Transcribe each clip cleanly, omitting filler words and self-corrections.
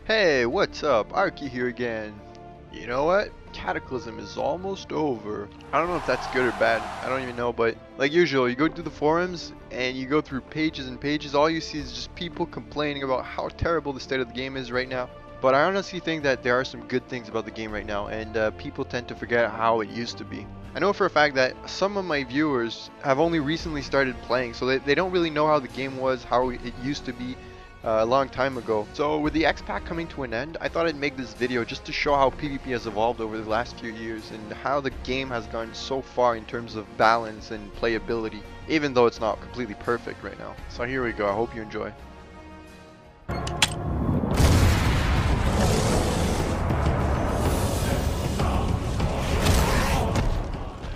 Hey, what's up? Arky here again. You know what? Cataclysm is almost over. I don't know if that's good or bad. I don't even know, but like usual, you go through the forums and you go through pages and pages. All you see is just people complaining about how terrible the state of the game is right now. But I honestly think that there are some good things about the game right now, and people tend to forget how it used to be. I know for a fact that some of my viewers have only recently started playing, so they don't really know how the game was, how it used to be a long time ago. So with the X Pack coming to an end, I thought I'd make this video just to show how PvP has evolved over the last few years and how the game has gone so far in terms of balance and playability, even though it's not completely perfect right now. So here we go, I hope you enjoy.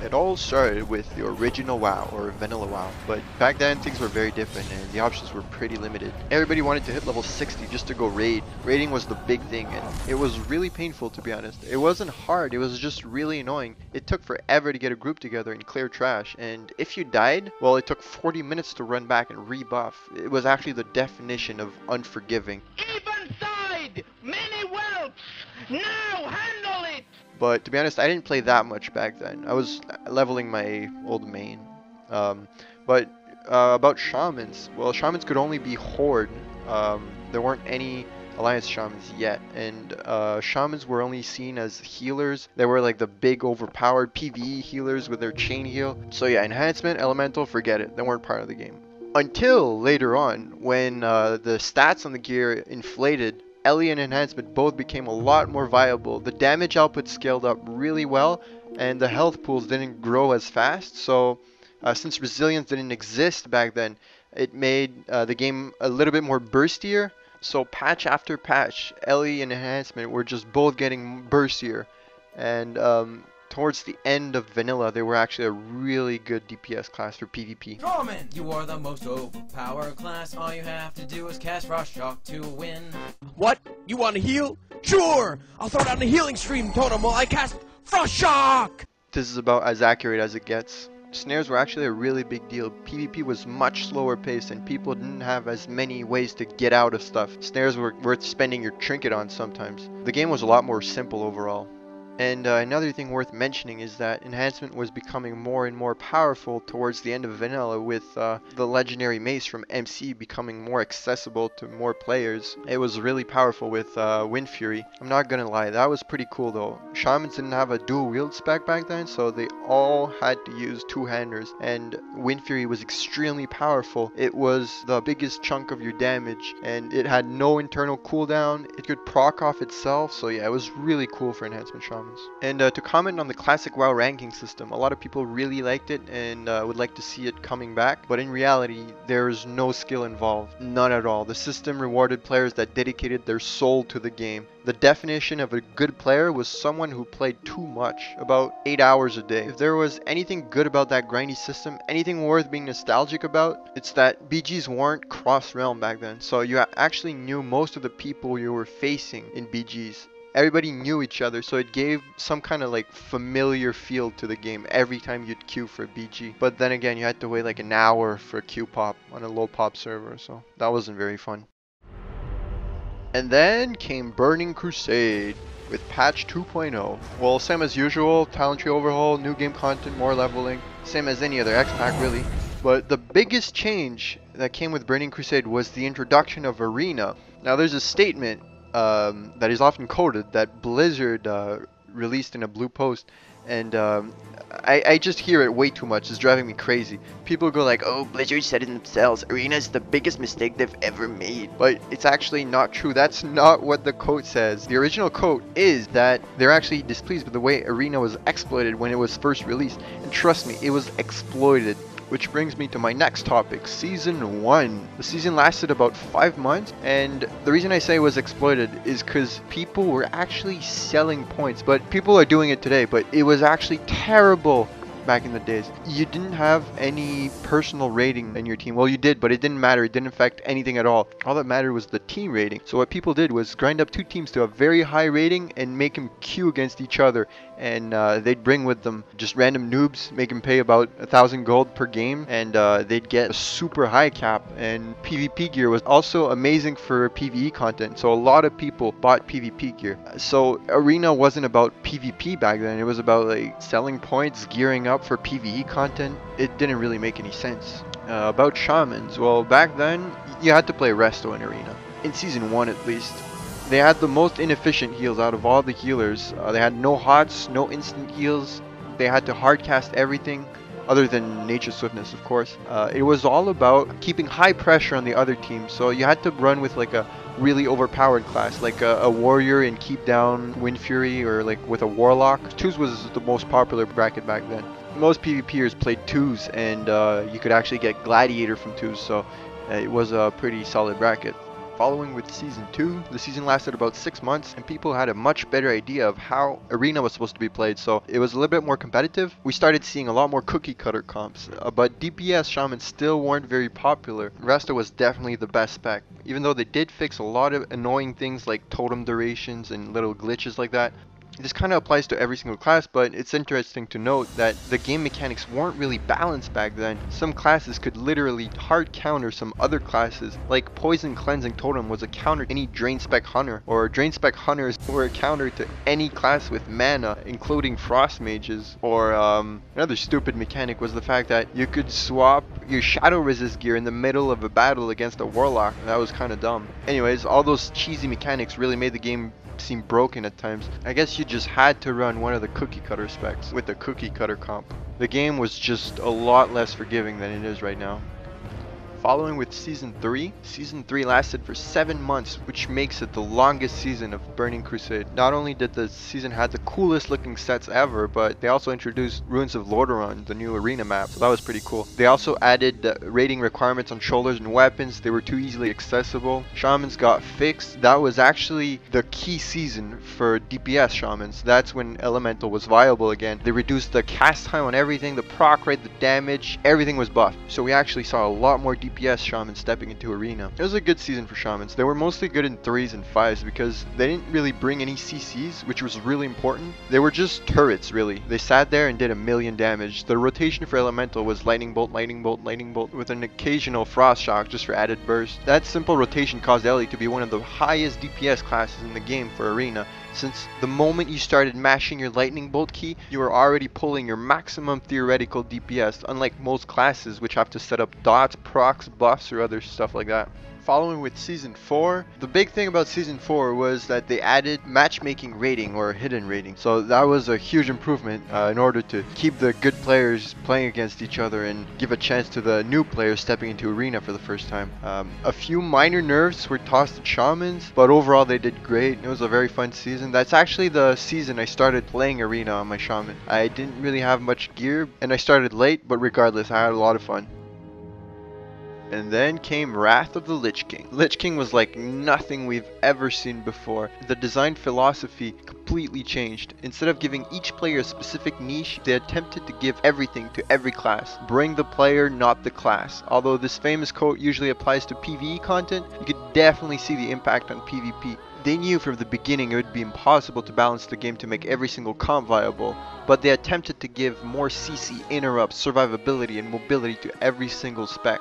It all started with the original WoW, or Vanilla WoW, but back then things were very different and the options were pretty limited. Everybody wanted to hit level 60 just to go raid. Raiding was the big thing and it was really painful, to be honest. It wasn't hard, it was just really annoying. It took forever to get a group together and clear trash, and if you died, well, it took 40 minutes to run back and rebuff. It was actually the definition of unforgiving. Even side! Many whelps! Now handle it! But to be honest, I didn't play that much back then. I was leveling my old main. About shamans, well, shamans could only be horde. There weren't any alliance shamans yet, and shamans were only seen as healers. They were like the big overpowered PvE healers with their chain heal. So yeah, enhancement, elemental, forget it. They weren't part of the game. Until later on, when the stats on the gear inflated, Elwynn and enhancement both became a lot more viable. The damage output scaled up really well, and the health pools didn't grow as fast. So since resilience didn't exist back then, it made the game a little bit more burstier. So patch after patch, Elwynn and enhancement were just both getting burstier, and towards the end of Vanilla, they were actually a really good DPS class for PvP. Shaman! You are the most overpowered class. All you have to do is cast Frost Shock to win. What? You want to heal? Sure! I'll throw down the healing stream totem while I cast Frost Shock! This is about as accurate as it gets. Snares were actually a really big deal. PvP was much slower paced and people didn't have as many ways to get out of stuff. Snares were worth spending your trinket on sometimes. The game was a lot more simple overall. And another thing worth mentioning is that enhancement was becoming more and more powerful towards the end of Vanilla, with the legendary mace from MC becoming more accessible to more players. It was really powerful with Wind Fury. I'm not gonna lie, that was pretty cool though. Shamans didn't have a dual wield spec back then, so they all had to use two-handers, and Wind Fury was extremely powerful. It was the biggest chunk of your damage, and it had no internal cooldown. It could proc off itself, so yeah, it was really cool for enhancement shamans. And to comment on the classic WoW ranking system, a lot of people really liked it and would like to see it coming back, but in reality there's no skill involved, none at all. The system rewarded players that dedicated their soul to the game. The definition of a good player was someone who played too much, about 8 hours a day. If there was anything good about that grindy system, anything worth being nostalgic about, it's that BGs weren't cross-realm back then, so you actually knew most of the people you were facing in BGs. Everybody knew each other, so it gave some kind of like familiar feel to the game every time you'd queue for a BG. But then again, you had to wait like an hour for a queue pop on a low pop server, so that wasn't very fun. And then came Burning Crusade with patch 2.0. Well, same as usual, talent tree overhaul, new game content, more leveling, same as any other X Pack really. But the biggest change that came with Burning Crusade was the introduction of Arena. Now there's a statement that is often quoted that Blizzard released in a blue post, and I just hear it way too much. It's driving me crazy. People go like, oh, Blizzard said it themselves, Arena is the biggest mistake they've ever made. But it's actually not true. That's not what the quote says. The original quote is that they're actually displeased with the way Arena was exploited when it was first released, and trust me, it was exploited. Which brings me to my next topic, Season 1. The season lasted about 5 months, and the reason I say it was exploited is because people were actually selling points. But people are doing it today, but it was actually terrible. back in the days. You didn't have any personal rating in your team. Well, you did, but it didn't matter. It didn't affect anything at all. All that mattered was the team rating. So what people did was grind up 2 teams to a very high rating and make them queue against each other. And they'd bring with them just random noobs, make them pay about 1,000 gold per game, and they'd get a super high cap. And PvP gear was also amazing for PvE content, so a lot of people bought PvP gear. So Arena wasn't about PvP back then. It was about like selling points, gearing up for PvE content. It didn't really make any sense. About shamans, well, back then you had to play resto in Arena. In season 1 at least. They had the most inefficient heals out of all the healers. They had no hots, no instant heals. They had to hardcast everything, other than nature swiftness, of course. It was all about keeping high pressure on the other team. So you had to run with like a really overpowered class, like a warrior and keep down Wind Fury, or like with a warlock. 2s was the most popular bracket back then. Most PvPers played 2s, and you could actually get gladiator from 2s, so it was a pretty solid bracket. Following with Season 2, the season lasted about 6 months, and people had a much better idea of how Arena was supposed to be played, so it was a little bit more competitive. We started seeing a lot more cookie cutter comps, but DPS Shamans still weren't very popular. Resto was definitely the best spec, even though they did fix a lot of annoying things like totem durations and little glitches like that. This kind of applies to every single class, but it's interesting to note that the game mechanics weren't really balanced back then. Some classes could literally hard counter some other classes, like Poison Cleansing Totem was a counter to any Drain Spec Hunter, or Drain Spec Hunters were a counter to any class with mana, including Frost Mages. Or another stupid mechanic was the fact that you could swap your Shadow Resist gear in the middle of a battle against a Warlock. That was kind of dumb. Anyways, all those cheesy mechanics really made the game seem broken at times. I guess you just had to run one of the cookie cutter specs with the cookie cutter comp. The game was just a lot less forgiving than it is right now. Following with Season 3, Season 3 lasted for 7 months, which makes it the longest season of Burning Crusade. Not only did the season have the coolest looking sets ever, but they also introduced Ruins of Lordaeron, the new arena map, so that was pretty cool. They also added rating requirements on shoulders and weapons. They were too easily accessible. Shamans got fixed. That was actually the key season for DPS Shamans. That's when Elemental was viable again. They reduced the cast time on everything, the proc rate, the damage, everything was buffed. So we actually saw a lot more DPS Shamans stepping into Arena. It was a good season for Shamans. They were mostly good in 3s and 5s because they didn't really bring any CCs, which was really important. They were just turrets, really. They sat there and did a million damage. The rotation for Elemental was Lightning Bolt, Lightning Bolt, Lightning Bolt, with an occasional Frost Shock just for added burst. That simple rotation caused Ellie to be one of the highest DPS classes in the game for Arena, since the moment you started mashing your Lightning Bolt key, you were already pulling your maximum theoretical DPS, unlike most classes which have to set up dots, procs, buffs, or other stuff like that. Following with Season 4, the big thing about Season 4 was that they added matchmaking rating, or hidden rating. So that was a huge improvement in order to keep the good players playing against each other and give a chance to the new players stepping into Arena for the first time. A few minor nerfs were tossed at Shamans, but overall they did great. It was a very fun season. That's actually the season I started playing Arena on my Shaman. I didn't really have much gear, and I started late, but regardless, I had a lot of fun. And then came Wrath of the Lich King. Lich King was like nothing we've ever seen before. The design philosophy completely changed. Instead of giving each player a specific niche, they attempted to give everything to every class. Bring the player, not the class. Although this famous quote usually applies to PvE content, you could definitely see the impact on PvP. They knew from the beginning it would be impossible to balance the game to make every single comp viable, but they attempted to give more CC, interrupts, survivability, and mobility to every single spec.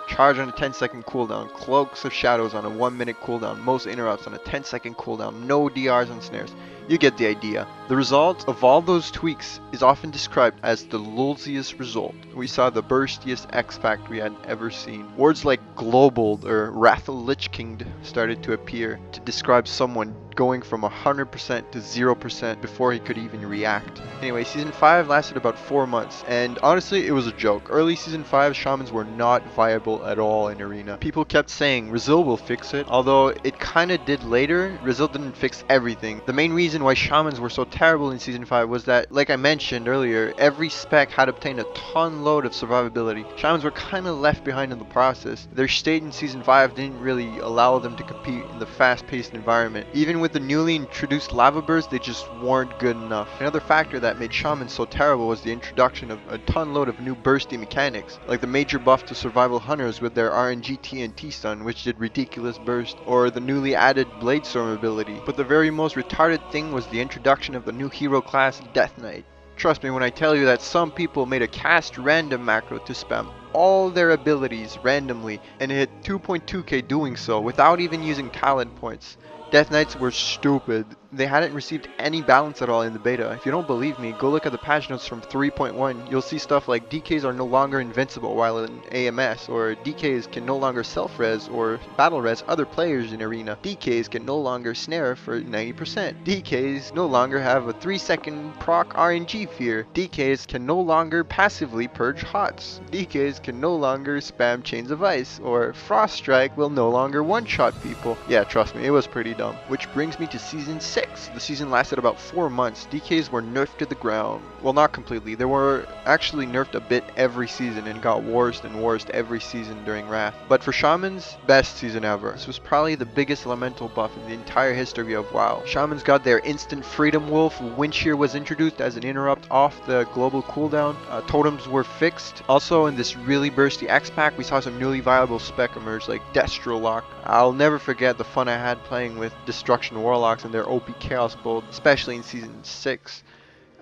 Charge on a 10-second cooldown, Cloaks of Shadows on a 1-minute cooldown, most interrupts on a 10-second cooldown, no DRs on snares. You get the idea. The result of all those tweaks is often described as the lulziest result. We saw the burstiest X-Fact we had ever seen. Words like global or Wrath of Lich King started to appear to describe someone going from 100% to 0% before he could even react. Anyway, Season 5 lasted about 4 months, and honestly it was a joke. Early Season 5 Shamans were not viable at all in Arena. People kept saying Rizil will fix it, although it kinda did later. Rizil didn't fix everything. The main reason reason why Shamans were so terrible in Season 5 was that, like I mentioned earlier, every spec had obtained a ton load of survivability. Shamans were kind of left behind in the process. Their state in Season 5 didn't really allow them to compete in the fast-paced environment. Even with the newly introduced lava bursts, they just weren't good enough. Another factor that made Shamans so terrible was the introduction of a ton load of new bursty mechanics, like the major buff to survival hunters with their RNG TNT stun, which did ridiculous burst, or the newly added blade storm ability. But the very most retarded thing was the introduction of the new hero class, Death Knight. Trust me when I tell you that some people made a cast random macro to spam all their abilities randomly and hit 2.2k doing so without even using talent points. Death Knights were stupid. They hadn't received any balance at all in the beta. If you don't believe me, go look at the patch notes from 3.1. You'll see stuff like DKs are no longer invincible while in AMS, or DKs can no longer self-res or battle res other players in arena. DKs can no longer snare for 90%. DKs no longer have a 3-second proc RNG fear. DKs can no longer passively purge HOTS. DKs can no longer spam Chains of Ice, or Frost Strike will no longer one-shot people. Yeah, trust me, it was pretty dumb. Which brings me to Season 6. The season lasted about 4 months. DKs were nerfed to the ground. Well, not completely. They were actually nerfed a bit every season and got worse and worse every season during Wrath. But for Shamans, best season ever. This was probably the biggest elemental buff in the entire history of WoW. Shamans got their instant freedom wolf. Wind shear was introduced as an interrupt off the global cooldown. Totems were fixed. Also in this really bursty X pack, we saw some newly viable spec emerge like Destro Lock. I'll never forget the fun I had playing with Destruction Warlocks and their OP Chaos build, especially in Season 6.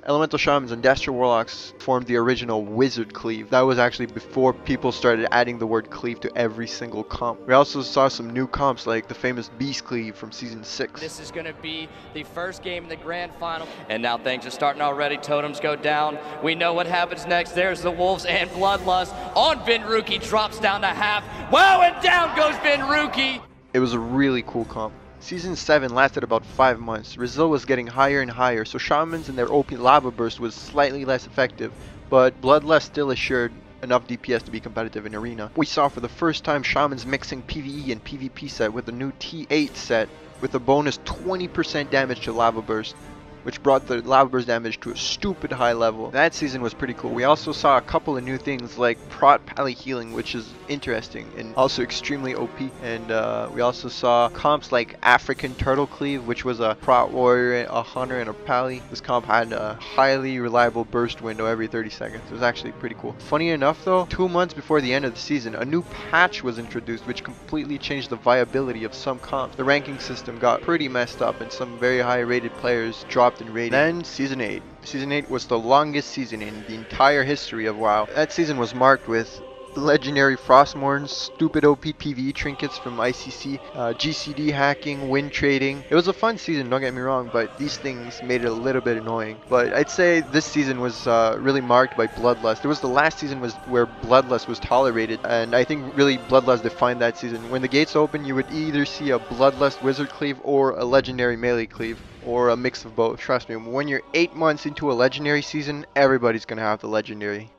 Elemental Shamans and Destro Warlocks formed the original Wizard Cleave. That was actually before people started adding the word cleave to every single comp. We also saw some new comps like the famous Beast Cleave from Season 6. This is going to be the first game in the grand final. And now things are starting already. Totems go down. We know what happens next. There's the Wolves and Bloodlust on Vinruki. Drops down to half. Wow, and down goes Vinruki. It was a really cool comp. Season 7 lasted about 5 months. Rizzo was getting higher and higher, so Shamans and their OP Lava Burst was slightly less effective, but Bloodlust still assured enough DPS to be competitive in Arena. We saw for the first time Shamans mixing PvE and PvP set with the new T8 set with a bonus 20% damage to Lava Burst, which brought the Lava Burst damage to a stupid high level. That season was pretty cool. We also saw a couple of new things like Prot Pally Healing, which is interesting and also extremely OP. And we also saw comps like African Turtle Cleave, which was a Prot Warrior, a Hunter, and a Pally. This comp had a highly reliable burst window every 30 seconds. It was actually pretty cool. Funny enough though, 2 months before the end of the season, a new patch was introduced which completely changed the viability of some comps. The ranking system got pretty messed up and some very high rated players dropped in rating. Then Season 8. Season 8 was the longest season in the entire history of WoW. That season was marked with legendary Frostmournes, stupid OP PvE trinkets from ICC, GCD hacking, win trading. It was a fun season, don't get me wrong, but these things made it a little bit annoying. But I'd say this season was really marked by Bloodlust. It was the last season where Bloodlust was tolerated, and I think really Bloodlust defined that season. When the gates open, you would either see a Bloodlust Wizard Cleave or a legendary melee cleave, or a mix of both. Trust me, when you're 8 months into a legendary season, everybody's gonna have the legendary.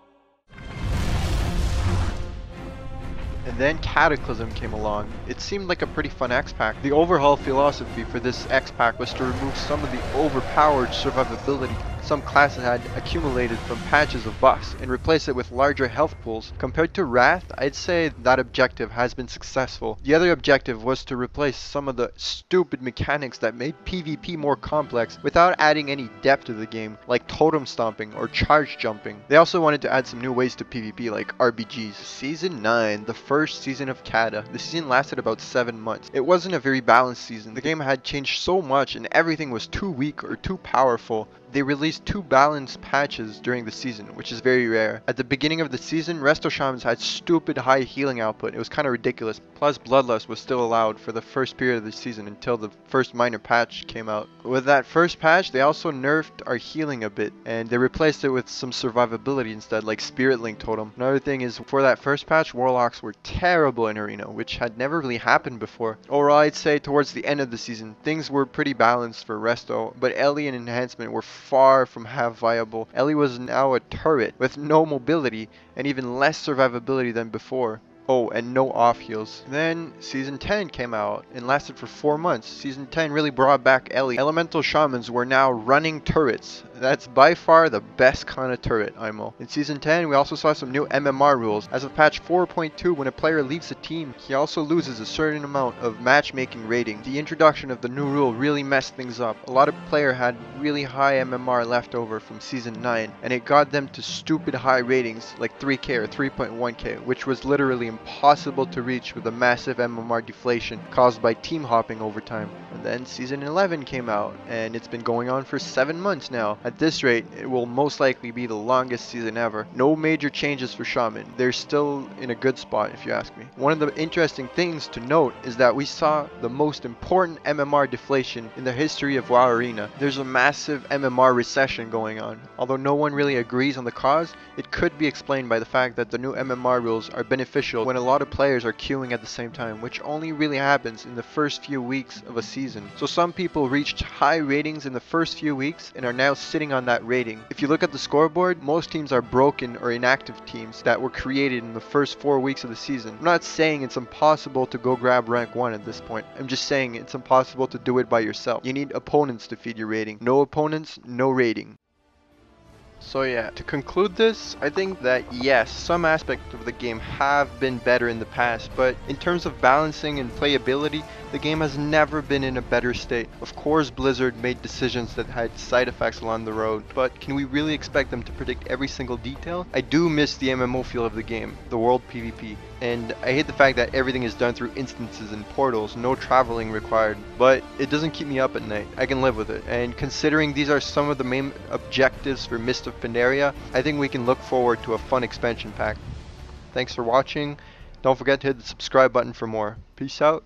And then Cataclysm came along. It seemed like a pretty fun X-Pack. The overhaul philosophy for this X-Pack was to remove some of the overpowered survivability some classes had accumulated from patches of buffs and replace it with larger health pools. Compared to Wrath, I'd say that objective has been successful. The other objective was to replace some of the stupid mechanics that made PvP more complex without adding any depth to the game, like totem stomping or charge jumping. They also wanted to add some new ways to PvP like RBGs. Season 9, the first season of Cata. The season lasted about 7 months. It wasn't a very balanced season. The game had changed so much and everything was too weak or too powerful. They released 2 balanced patches during the season, which is very rare. At the beginning of the season, Resto Shamans had stupid high healing output. It was kind of ridiculous. Plus, Bloodlust was still allowed for the first period of the season until the first minor patch came out. With that first patch, they also nerfed our healing a bit, and they replaced it with some survivability instead, like Spirit Link Totem. Another thing is, for that first patch, Warlocks were terrible in Arena, which had never really happened before. Overall, I'd say towards the end of the season, things were pretty balanced for Resto, but Ellie and Enhancement were far from half viable. Ellie was now a turret with no mobility and even less survivability than before. Oh, and no off heals. Then Season 10 came out and lasted for 4 months. Season 10 really brought back Ellie. Elemental Shamans were now running turrets. That's by far the best kind of turret, IMO. In Season 10, we also saw some new MMR rules. As of patch 4.2, when a player leaves a team, he also loses a certain amount of matchmaking rating. The introduction of the new rule really messed things up. A lot of players had really high MMR left over from Season 9, and it got them to stupid high ratings like 3k or 3.1k, which was literally impossible to reach with a massive MMR deflation caused by team hopping over time. And then Season 11 came out, and it's been going on for 7 months now. At this rate, it will most likely be the longest season ever. No major changes for Shaman. They're still in a good spot if you ask me. One of the interesting things to note is that we saw the most important MMR deflation in the history of WoW Arena. There's a massive MMR recession going on. Although no one really agrees on the cause, it could be explained by the fact that the new MMR rules are beneficial when a lot of players are queuing at the same time, which only really happens in the first few weeks of a season. So some people reached high ratings in the first few weeks and are now sitting on that rating. If you look at the scoreboard, most teams are broken or inactive teams that were created in the first 4 weeks of the season. I'm not saying it's impossible to go grab rank 1 at this point. I'm just saying it's impossible to do it by yourself. You need opponents to feed your rating. No opponents, no rating. So yeah, to conclude this, I think that yes, some aspects of the game have been better in the past, but in terms of balancing and playability, the game has never been in a better state. Of course, Blizzard made decisions that had side effects along the road, but can we really expect them to predict every single detail? I do miss the MMO feel of the game, the world PvP, and I hate the fact that everything is done through instances and portals, no traveling required, but it doesn't keep me up at night. I can live with it, and considering these are some of the main objectives for Mist of Pandaria, I think we can look forward to a fun expansion pack. Thanks for watching. Don't forget to hit the subscribe button for more. Peace out.